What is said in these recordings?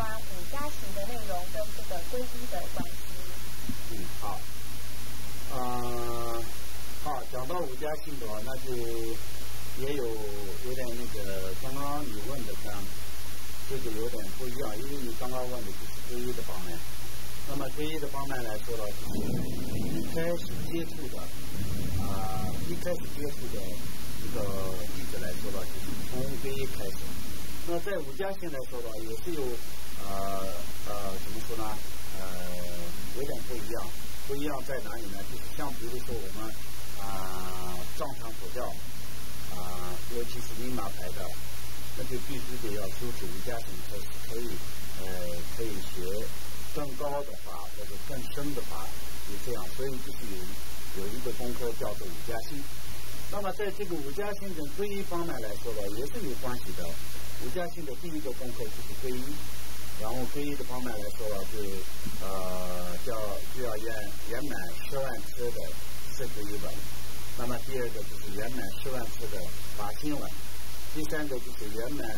关五加行的内容跟这个皈依的关系。好。好，讲到五加行的话，那就也有点那个刚刚你问的跟这个有点不一样，因为你刚刚问的就是皈依的方面。那么皈依的方面来说呢，就是一开始接触的一个弟子来说呢，就是从皈依开始。那在五加行来说呢，也是有怎么说呢？有点不一样。不一样在哪里呢？就是像比如说我们藏传佛教尤其是尼玛牌的，那就必须得要修持五加行才可以学更高的法或者更深的法，就这样。所以就是有一个功课叫做五加行。那么在这个五加行跟皈依方面来说呢，也是有关系的。五加行的第一个功课就是皈依。然后皈依的方面来说呢，就要圆满10万次的四皈依文。那么第二个就是圆满10万次的法心文。第三个就是圆满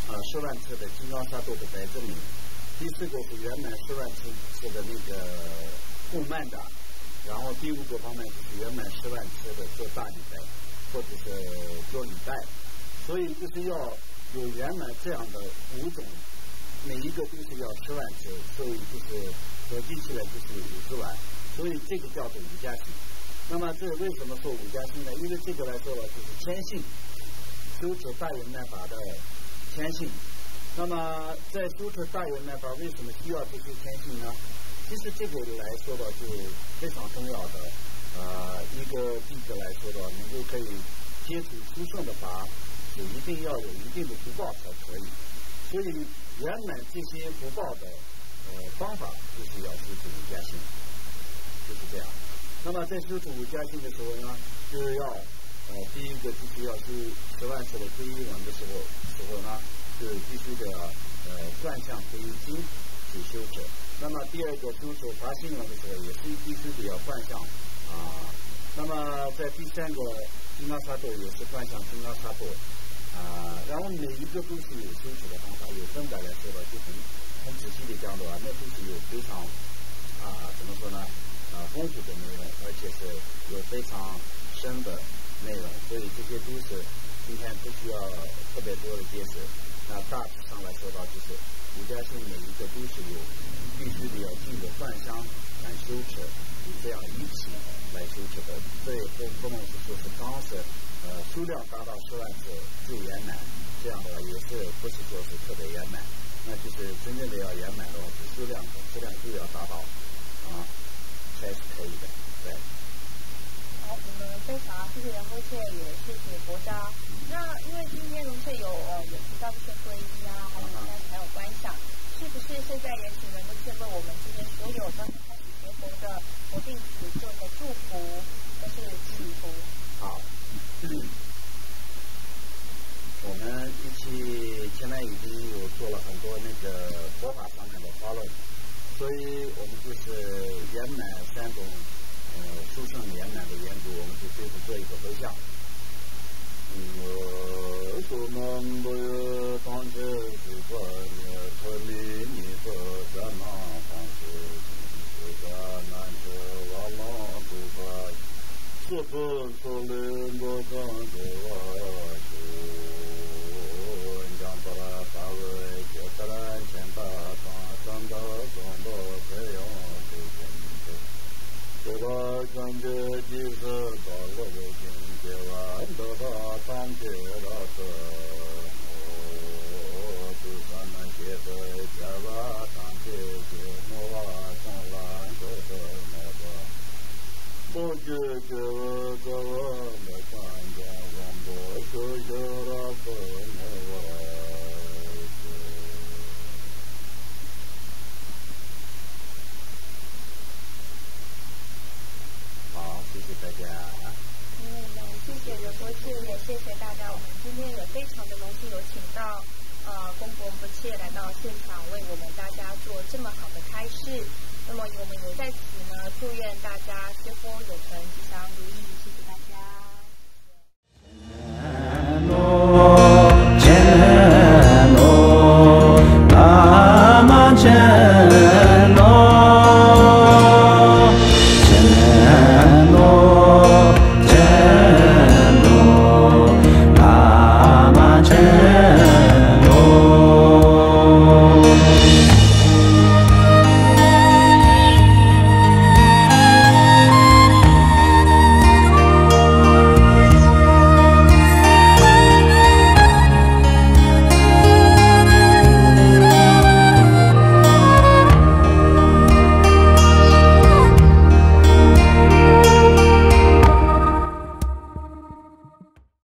10万次的金刚萨埵的百字明。第四个是圆满10万次的那个供曼达。然后第五个方面就是圆满10万次的做大礼拜或者是做礼拜。所以就是要有圆满这样的5种。每一个都是要10万次，所以就是合计起来就是50万，所以这个叫做五加行。那么这为什么说五加行呢？因为这个来说呢，就是谦信，修持大圆满法的谦信。那么在修持大圆满法，为什么需要这些谦信呢？其实这个来说呢，就非常重要的。一个弟子来说呢，能够可以接触殊胜的法，是一定要有一定的福报才可以。所以圆满这些福报的方法，就是要修持五加行，就是这样。那么在修持五加行的时候呢，就是要第一个就是要修10万次的皈依文的时候呢，就必须的转向皈依经去修持。那么第二个修持法心文的时候，也是必须得要转向那么在第三个金刚萨埵也是转向金刚萨埵。然后每一个都是有修持的方法，有分的来说的，就很仔细的讲的话，那都是有非常怎么说呢丰富的内容，而且是有非常深的内容，所以这些都是今天不需要特别多的解释。那大体上来说到，就是五加行每一个都是有必须得要进的转香来修持，以这样一起来修持的。这也不能是说是刚是数量达到10万次最圆满，这样的话也是不是说是特别圆满，那就是真正的要圆满的话，是数量和质量都要达到才是可以的。对。好，我们非常谢谢仁波切，也谢谢国章。那因为今天仁波切有提到这些皈依还有观想，是不是现在也请仁波切为我们今天所有刚开始学佛的佛弟子做一个祝福，或是祈福？好。我们一起前面已经有做了很多那个佛法上面的讨论，所以我们就是圆满3种殊胜圆满的缘故，我们就最后做一个回向。苏南不有当知是法涅特里尼佛迦那方知是迦南者瓦朗度法是不所令不当知瓦是将巴拉巴维觉得然前大当长到中到这样的人这个感觉即是到了的境界完得到当觉了的就算那些的假瓦当觉觉莫瓦从来都是那个不觉觉个我的看见王波就有了个那个谢谢大家。谢谢仁波切，也谢谢大家。我们今天也非常的荣幸有请到公博仁波切来到现场，为我们大家做这么好的开示。那么我们也在此呢，祝愿大家学佛有成，吉祥如意。